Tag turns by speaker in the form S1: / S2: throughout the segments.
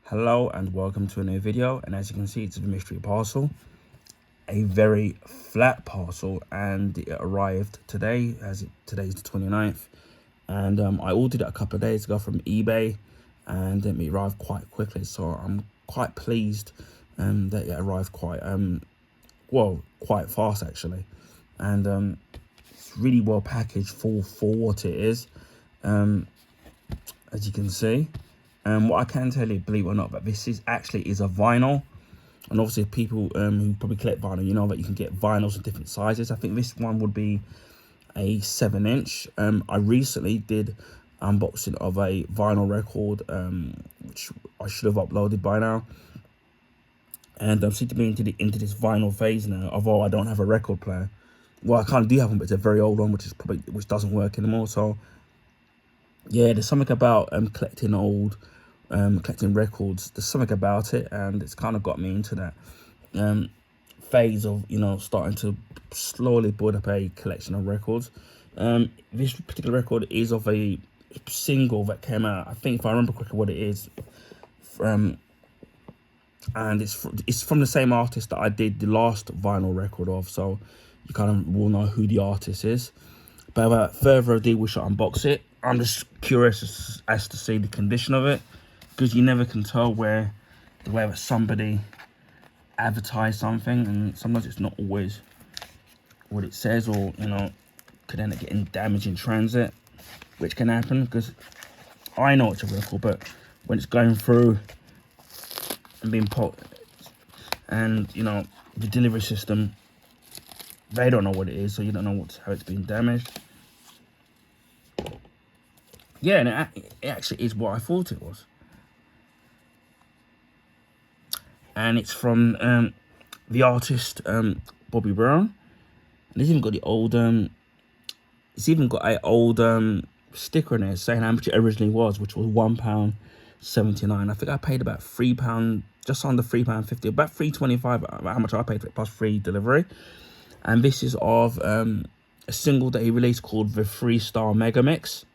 S1: Hello and welcome to a new video, and as you can see, it's a mystery parcel, a very flat parcel, and it arrived today. Today's the 29th, and I ordered it a couple of days ago from eBay, and it arrived quite quickly, so I'm quite pleased that it arrived quite fast actually, and it's really well packaged for what it is, as you can see. What I can tell you, believe it or not, that this is a vinyl. And obviously people who probably collect vinyl, you know that you can get vinyls in different sizes. I think this one would be a 7-inch. I recently did unboxing of a vinyl record, which I should have uploaded by now. And I'm seem to be into this vinyl phase now, although I don't have a record player. Well, I kind of do have one, but it's a very old one, which doesn't work anymore. So yeah, there's something about collecting records. There's something about it, and it's kind of got me into that phase of starting to slowly build up a collection of records. This particular record is of a single that came out, I think, if I remember correctly, what it is, and it's from the same artist that I did the last vinyl record of, so you kind of will know who the artist is. But without further ado, we shall unbox it. I'm just curious as to see the condition of it, because you never can tell the way that somebody advertised something, and sometimes it's not always what it says, or could end up getting damaged in transit, which can happen, because I know it's a record, but when it's going through and being put, and the delivery system, they don't know what it is, so you don't know how it's been damaged. Yeah, and it actually is what I thought it was. And it's from the artist Bobby Brown. And it's even got the old it's even got an old sticker in there saying how much it originally was, which was £1.79. I think I paid about £3, just under £3.50, about £3.25, how much I paid for it, plus free delivery. And this is of a single that he released called the Freestyle Mega Mix.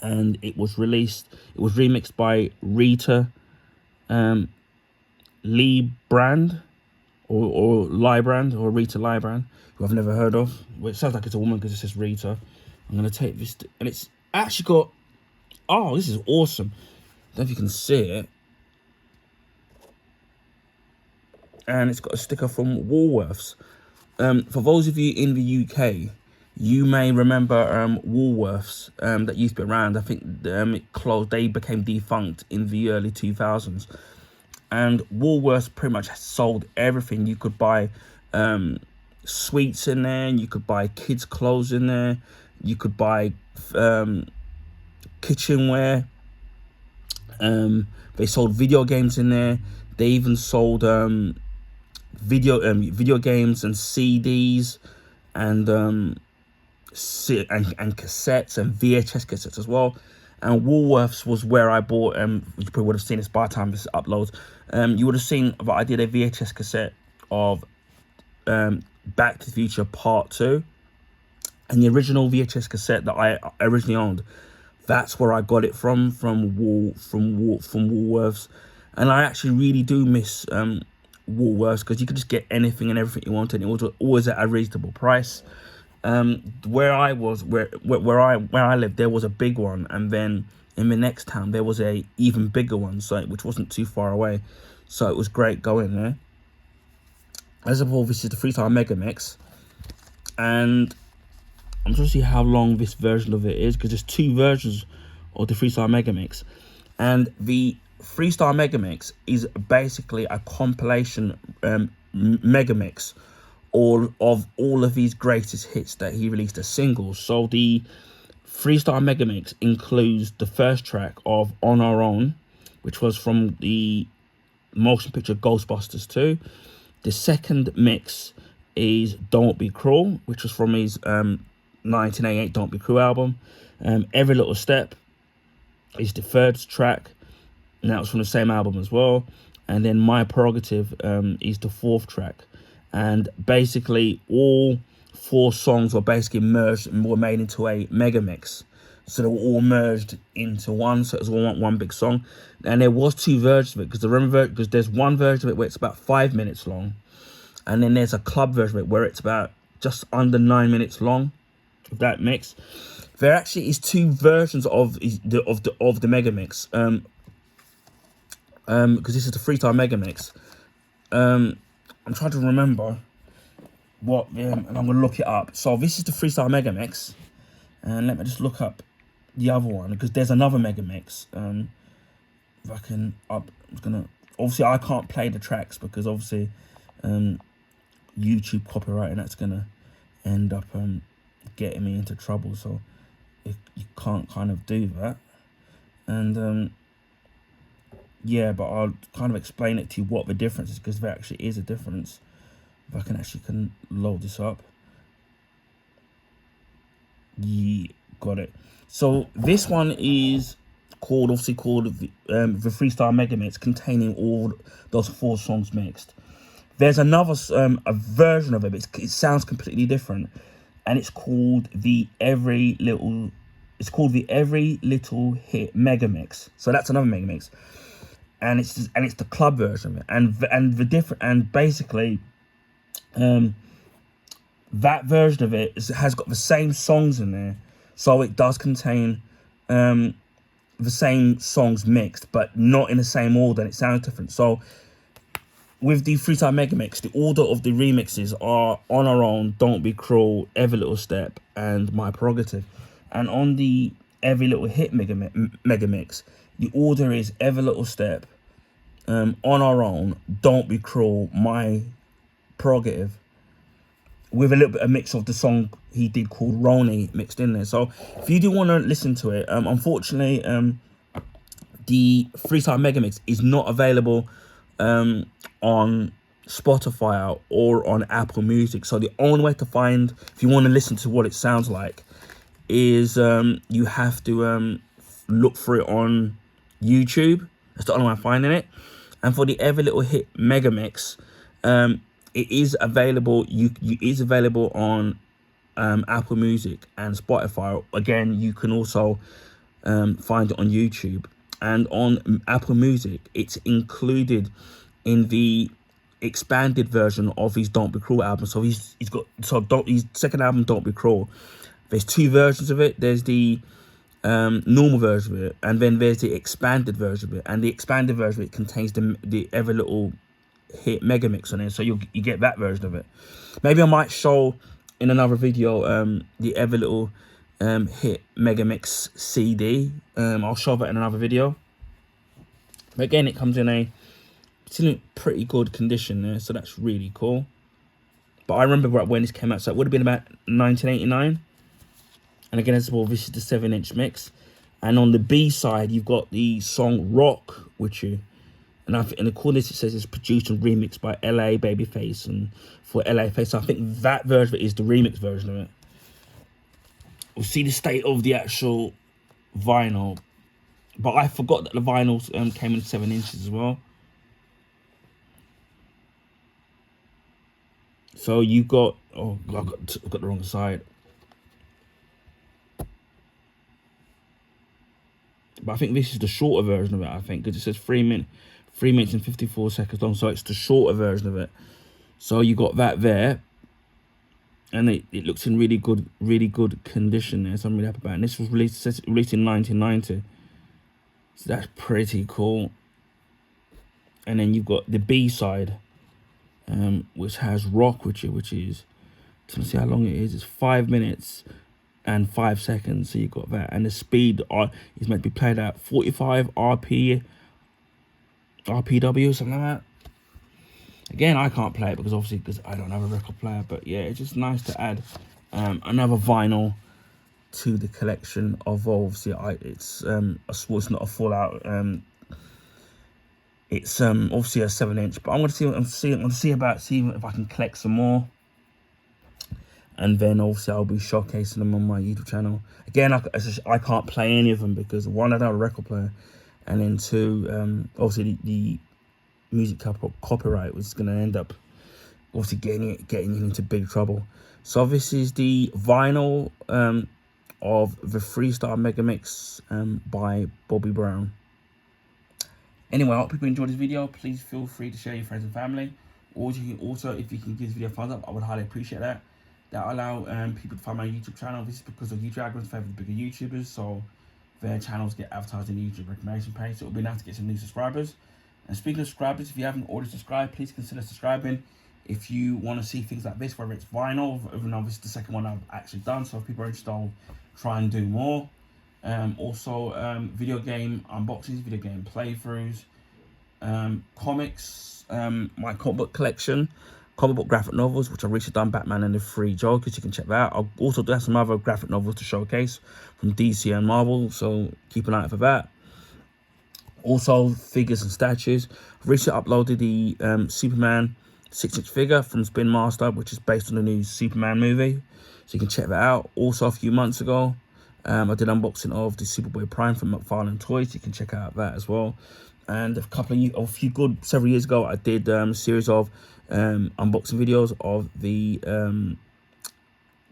S1: And it was remixed by Rita Lee Brand, or Lybrand, or Rita Lybrand, who I've never heard of. Well, it sounds like it's a woman because it says Rita. I'm going to take this, and it's actually got, oh, this is awesome. I don't know if you can see it. And it's got a sticker from Woolworths. For those of you in the UK, you may remember Woolworths that used to be around. I think it closed. They became defunct in the early 2000s. And Woolworths pretty much sold everything. You could buy sweets in there, and you could buy kids' clothes in there. You could buy kitchenware. They sold video games in there. They even sold video games and CDs and cassettes and VHS cassettes as well. And Woolworths was where I bought, you probably would have seen this by the time this uploads, you would have seen that I did a VHS cassette of Back to the Future Part 2. And the original VHS cassette that I originally owned, that's where I got it from Woolworths. And I actually really do miss Woolworths, because you could just get anything and everything you wanted, and it was always at a reasonable price. Where I lived, there was a big one, and then in the next town there was a even bigger one, so which wasn't too far away, so it was great going there. As of all, this is the Freestyle Mega Mix, and I'm trying to see how long this version of it is, because there's two versions of the Freestyle Mega Mix, and the Freestyle Mega Mix is basically a compilation mega mix of all of these greatest hits that he released as singles. So the Freestyle Mega Mix includes the first track of On Our Own, which was from the motion picture Ghostbusters 2. The second mix is Don't Be Cruel, which was from his 1988 Don't Be Cruel album. Every Little Step is the third track, and that was from the same album as well. And then My Prerogative is the fourth track. And basically all 4 songs were basically merged and were made into a mega mix. so they were all merged into one, so it was all one big song. And there was 2 versions of it, because there's one version of it where it's about 5 minutes long, and then there's a club version of it where it's about just under 9 minutes long. Of that mix, there actually is 2 versions of the mega mix. Because this is the freestyle mega mix. I'm trying to remember what, and I'm gonna look it up. So this is the freestyle mega mix, and let me just look up the other one, because there's another mega mix. If I can I'm gonna, obviously I can't play the tracks because obviously YouTube copyright, and that's gonna end up getting me into trouble, so you can't kind of do that. And yeah, but I'll kind of explain it to you what the difference is, because there actually is a difference. If I can load this up. Yeah, got it. So this one is obviously called the Freestyle Mega Mix, containing all those 4 songs mixed. There's another a version of it, but it sounds completely different, and it's called the Every Little Hit Mega Mix. So that's another mega mix, and it's the club version of it, and basically that version of it has got the same songs in there, so it does contain the same songs mixed, but not in the same order, and it sounds different. So with the Freestyle Mega Mix, the order of the remixes are On Our Own, Don't Be Cruel, Every Little Step, and My Prerogative. And on the Every Little Hit Mega Mix, the order is Every Little Step, On Our Own, Don't Be Cruel, My Prerogative, with a little bit of mix of the song he did called Roni mixed in there. So if you do want to listen to it, unfortunately, the Freestyle Mega Mix is not available on Spotify or on Apple Music. So the only way to find, if you want to listen to what it sounds like, is you have to look for it on YouTube. That's the only way I'm finding it. And for the Every Little Hit Mega Mix, it is available. It is available on Apple Music and Spotify. Again, you can also find it on YouTube. And on Apple Music, it's included in the expanded version of his Don't Be Cruel album. So his second album, Don't Be Cruel. There's 2 versions of it. There's the normal version of it, and then there's the expanded version of it. And the expanded version of it contains the Every Little Hit Mega Mix on it, so you get that version of it. Maybe I might show in another video the Every Little Hit Mega Mix CD. I'll show that in another video. But again, it comes in a pretty good condition there, so that's really cool. But I remember when this came out, so it would have been about 1989. And again, as well, this is the 7-inch mix. And on the B side, you've got the song Rock, which in the corner it says it's produced and remixed by LA Babyface and for LA Face. So I think that version of it is the remix version of it. We'll see the state of the actual vinyl. But I forgot that the vinyls came in 7 inches as well. So you got, oh, I got the wrong side. But I think this is the shorter version of it, I think, because it says 3 minutes and 54 seconds long. So it's the shorter version of it. So you got that there. And it looks in really good condition there. So I'm really happy about it. And this was released in 1990. So that's pretty cool. And then you've got the B side, which has Rock, which is, let's see how long it is. It's 5 minutes and 5 seconds. So you got that, and the speed is meant to be played at 45 RPW, something like that. Again, I can't play it because I don't have a record player. But yeah, it's just nice to add another vinyl to the collection of, obviously it's not a full out. It's obviously a 7-inch, but I'm gonna see if I can collect some more, and then obviously I'll be showcasing them on my YouTube channel. Again, I can't play any of them because 1, I don't have a record player, and then 2, obviously the music copyright was gonna end up obviously getting you into big trouble. So this is the vinyl of the Freestyle Megamix by Bobby Brown. Anyway, I hope people enjoyed this video. Please feel free to share your friends and family. Or you can also, if you can give this video a thumbs up, I would highly appreciate that. That will allow people to find my YouTube channel. This is because of YouTube algorithms favor the bigger YouTubers, so their channels get advertised in the YouTube recommendation page. So it will be nice to get some new subscribers. And speaking of subscribers, if you haven't already subscribed, please consider subscribing. If you want to see things like this, whether it's vinyl, even though this is the second one I've actually done, so if people are interested, I'll try and do more. Also, video game unboxings, video game playthroughs, comics, my comic book collection, comic book graphic novels, which I've recently done, Batman and the Three Jokers. You can check that out. I'll also do have some other graphic novels to showcase from DC and Marvel, so keep an eye out for that. Also, figures and statues. I've recently uploaded the Superman 6-inch figure from Spin Master, which is based on the new Superman movie, so you can check that out. Also, a few months ago, I did unboxing of the Superboy Prime from McFarlane Toys. You can check out that as well. And several years ago, I did a series of unboxing videos of the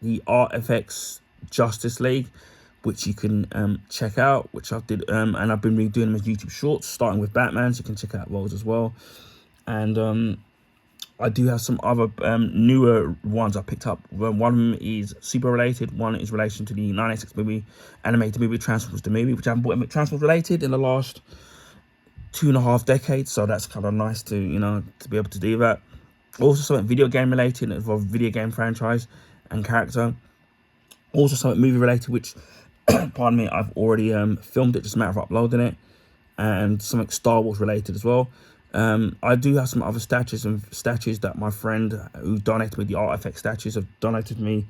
S1: RFX Justice League, which you can check out, which I did, and I've been redoing them as YouTube shorts, starting with Batman, so you can check out those as well. And I do have some other newer ones I picked up. One of them is super related. One is relation to the 1986 movie, animated movie Transformers the movie, which I haven't bought Transformers related in the last 2.5 decades. So that's kind of nice to, you know, to be able to do that. Also something video game related, involved video game franchise and character. Also something movie related, which, pardon me, I've already filmed it, just a matter of uploading it. And something Star Wars related as well. I do have some other statues that my friend who donated me the RFX statues have donated me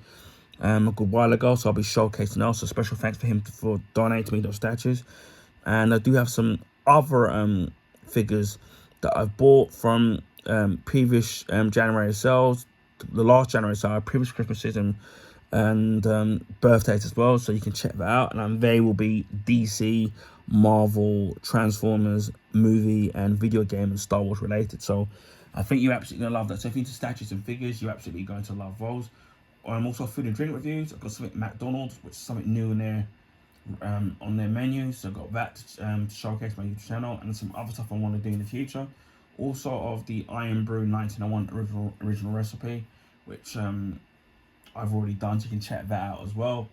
S1: a good while ago, so I'll be showcasing those. So special thanks for him for donating me those statues. And I do have some other figures that I've bought from previous January sales, the last January sale, previous Christmases and birthdays as well, so you can check that out. And they will be DC, Marvel, Transformers, movie and video game and Star Wars related. So I think you're absolutely gonna love that. So if you're into statues and figures, you're absolutely going to love those. I'm also food and drink reviews. I've got something McDonald's, which is something new in there on their menu, so I've got that to showcase my YouTube channel, and some other stuff I want to do in the future. Also of the Iron Brew 1901 original recipe, which I've already done, so you can check that out as well.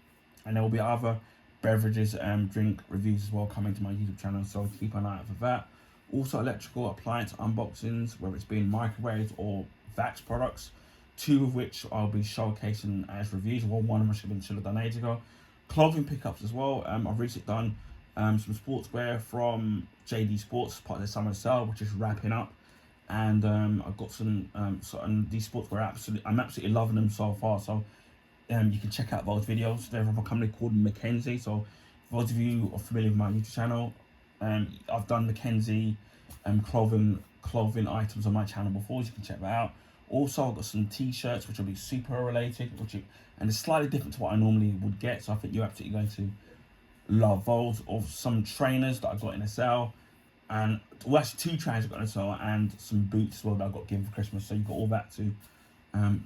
S1: And there will be other beverages and drink reviews as well coming to my YouTube channel, so keep an eye out for that. Also electrical appliance unboxings, whether it's been microwaves or Vax products, 2 of which I'll be showcasing as reviews. Well, one of them should have done ages ago. Clothing pickups as well. I've recently done some sportswear from JD Sports, part of their summer sale, which is wrapping up. And I've got some and these sportswear, I'm absolutely loving them so far. So you can check out those videos. They're from a company called Mackenzie. So for those of you who are familiar with my YouTube channel, I've done Mackenzie clothing items on my channel before, so you can check that out. Also, I've got some t-shirts which will be super related, and it's slightly different to what I normally would get, so I think you're absolutely going to love those. Or some trainers that I got in a sale, and well, actually 2 trainers I got in a sale, and some boots as well that I got given for Christmas. So you've got all that to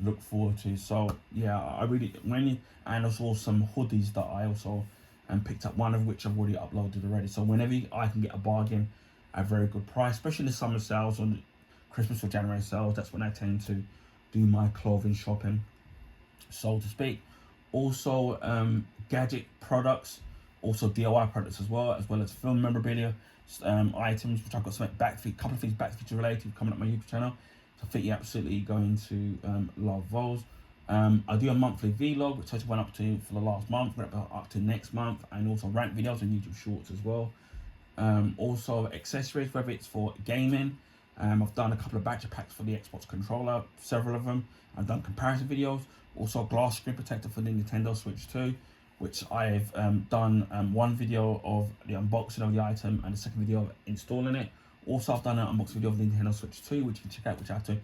S1: look forward to. So yeah, and also some hoodies that I also picked up, one of which I've already uploaded already. So whenever I can get a bargain at a very good price, especially in the summer sales or Christmas or January sales, that's when I tend to do my clothing shopping, so to speak. Also gadget products, also DIY products as well as film memorabilia items, which I've got a couple of things Back to the Future related coming up my YouTube channel. So I think you're absolutely going to love those. I do a monthly vlog, which I went up to for the last month, went up to next month, and also rank videos on YouTube Shorts as well. Also accessories, whether it's for gaming. I've done a couple of battery packs for the Xbox controller, several of them. I've done comparison videos. Also a glass screen protector for the Nintendo Switch 2, which I've done one video of the unboxing of the item and the second video of installing it. Also, I've done an unboxing video of the Nintendo Switch 2, which you can check out, which I had to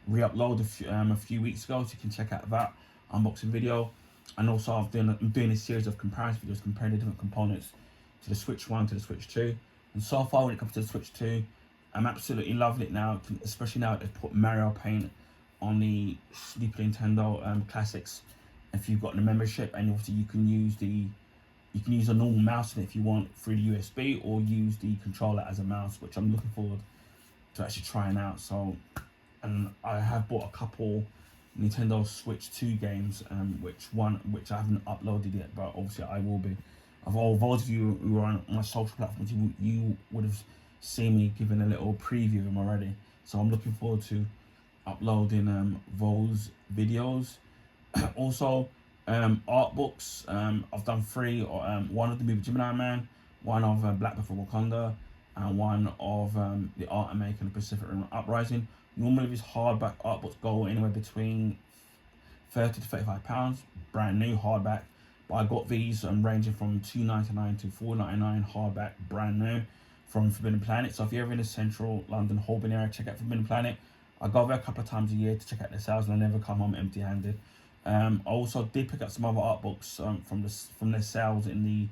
S1: re-upload a few weeks ago, so you can check out that unboxing video. And also I'm doing a series of comparison videos comparing the different components to the Switch 1 to the Switch 2. And so far, when it comes to the Switch 2, I'm absolutely loving it now, especially now they've put Mario Paint on the Super Nintendo Classics if you've got the membership, and obviously you can use a normal mouse if you want through the USB, or use the controller as a mouse, which I'm looking forward to actually trying out. So, and I have bought a couple Nintendo Switch 2 games, which I haven't uploaded yet, but obviously I will be. Of all those of you who are on my social platforms, you would have seen me giving a little preview of them already. So I'm looking forward to uploading those videos. Also, art books. I've done 3. One of the movie Gemini Man, one of Black Panther Wakanda, and one of The Art of Making the Pacific Rim Uprising. Normally these hardback art books go anywhere between £30 to £35, brand new hardback. But I got these ranging from £2.99 to £4.99 hardback, brand new, from Forbidden Planet. So if you're ever in the central London Holborn area, check out Forbidden Planet. I go there a couple of times a year to check out their sales, and I never come home empty-handed. I also did pick up some other art books from their sales in the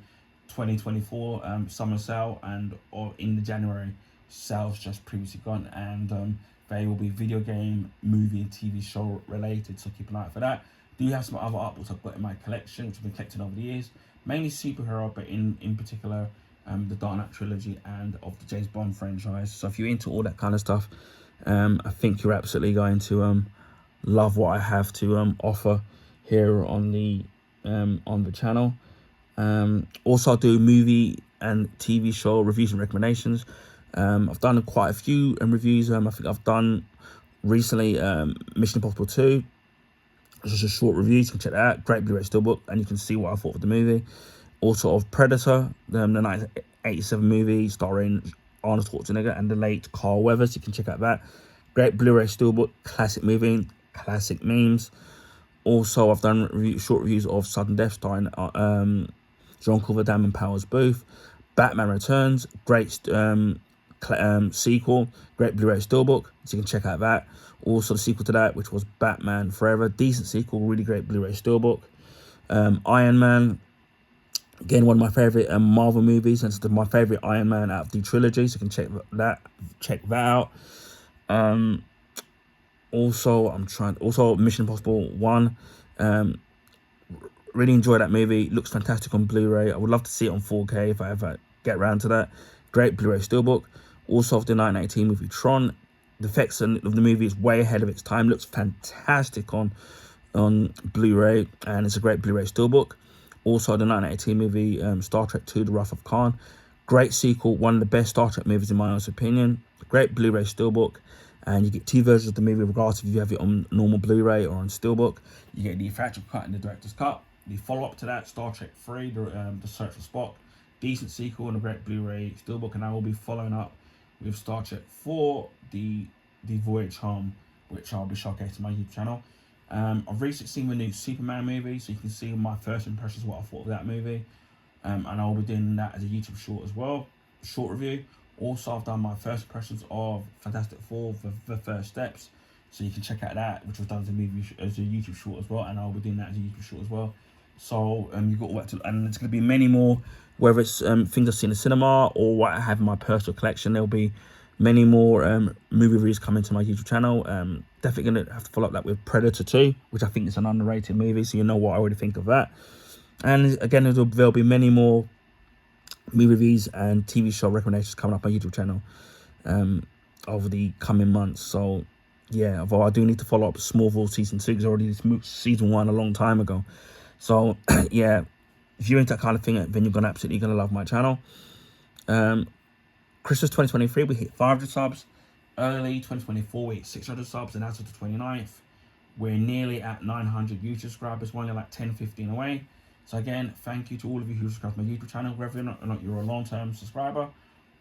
S1: 2024 summer sale, and or in the January sales just previously gone, and they will be video game, movie, and TV show related, so keep an eye out for that. Do have some other art books I've got in my collection, which I've been collecting over the years, mainly superhero, but in particular the Dark Knight trilogy and of the James Bond franchise. So if you're into all that kind of stuff, I think you're absolutely going to love what I have to offer here on the channel. Also, I do movie and TV show reviews and recommendations. I've done quite a few reviews. I think I've done recently Mission Impossible 2. It's just a short review. You can check that out. Great Blu-ray Steelbook, and you can see what I thought of the movie. Also of Predator, the 1987 movie starring Arnold Schwarzenegger and the late Carl Weathers. You can check out that. Great Blu-ray Steelbook, classic movie, classic memes. Also, I've done short reviews of Sudden Death starring Jean-Claude Van Damme and Powers Booth. Batman Returns, great sequel, great Blu-ray Steelbook, so you can check out that. Also, the sequel to that, which was Batman Forever, decent sequel, really great Blu-ray Steelbook. Iron Man, again, one of my favorite Marvel movies, and it's my favorite Iron Man out of the trilogy, so you can check that out. Also Mission Impossible 1. Really enjoy that movie. Looks fantastic on Blu-ray. I would love to see it on 4K if I ever get around to that. Great Blu-ray Steelbook. Also of the 1918 movie Tron. The effects of the movie is way ahead of its time. Looks fantastic on Blu-ray, and it's a great Blu-ray Steelbook. Also the 1918 movie Star Trek II: The Wrath of Khan. Great sequel, one of the best Star Trek movies in my honest opinion. Great Blu-ray Steelbook. And you get 2 versions of the movie, regardless if you have it on normal Blu-ray or on Steelbook. You get the theatrical cut and the director's cut. The follow-up to that, Star Trek 3, the Search for Spock, decent sequel and a great Blu-ray Steelbook. And I will be following up with Star Trek 4, the Voyage Home, which I'll be showcasing on my YouTube channel. I've recently seen the new Superman movie, so you can see my first impressions, what I thought of that movie. And I'll be doing that as a YouTube short as well, short review. Also, I've done my first impressions of Fantastic Four, the First Steps, so you can check out that, which was done as a YouTube short as well, and I'll be doing that as a YouTube short as well. So you've got what to, and there's going to be many more, whether it's things I've seen in the cinema or what I have in my personal collection. There'll be many more movie reviews coming to my YouTube channel. Definitely going to have to follow up that with Predator 2, which I think is an underrated movie, so you know what I already think of that. And again, there'll be many more movie reviews and TV show recommendations coming up on my YouTube channel over the coming months. So yeah, although I do need to follow up Smallville season 2, because I already did season 1 a long time ago. So yeah, if you're into that kind of thing, then you're absolutely gonna love my channel. Christmas 2023, we hit 500 subs. Early 2024, we hit 600 subs, and as of the 29th, we're nearly at 900 YouTube subscribers. We're only like 10-15 away. So again, thank you to all of you who subscribe to my YouTube channel, whether or not you're a long-term subscriber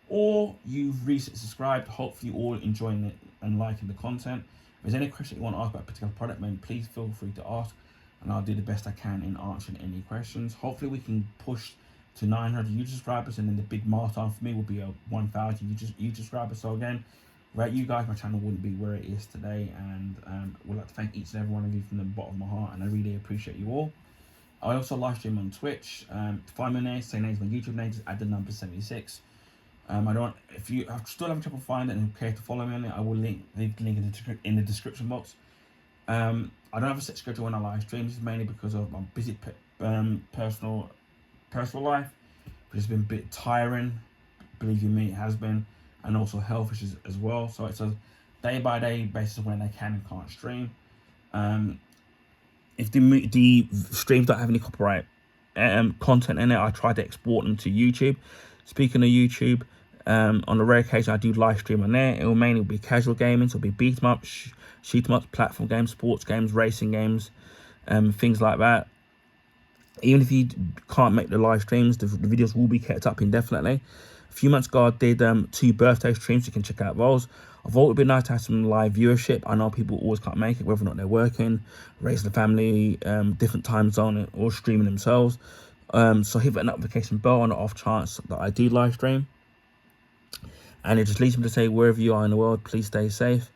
S1: or you've recently subscribed. Hopefully you're all enjoying it and liking the content. If there's any question you want to ask about a particular product, then please feel free to ask, and I'll do the best I can in answering any questions. Hopefully we can push to 900 YouTube subscribers, and then the big milestone for me will be a 1,000 YouTube subscribers. So again, without you guys, my channel wouldn't be where it is today, and would like to thank each and every one of you from the bottom of my heart, and I really appreciate you all. I also live stream on Twitch. To find my name, same name as my YouTube name, just add the number 76. If you still having trouble finding it and care to follow me on it, I will leave the link in the description box. I don't have a set schedule when I live stream. This is mainly because of my busy personal life, but it's been a bit tiring. Believe you me, it has been, and also health issues as well. So it's a day by day basis when I can and can't stream. If the streams don't have any copyright content in it, I try to export them to YouTube. Speaking of YouTube, on the rare occasion I do live stream on there, it will mainly be casual gaming, so it'll be beat 'em up, shoot 'em up, platform games, sports games, racing games, things like that. Even if you can't make the live streams, the videos will be kept up indefinitely. A few months ago, I did 2 birthday streams. You can check out those. I thought it would be nice to have some live viewership. I know people always can't make it, whether or not they're working, raising a family, different time zone, or streaming themselves. So hit that notification bell on the off chance that I do live stream. And it just leads me to say, wherever you are in the world, please stay safe.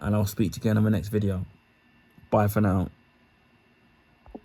S1: And I'll speak to you again in the next video. Bye for now.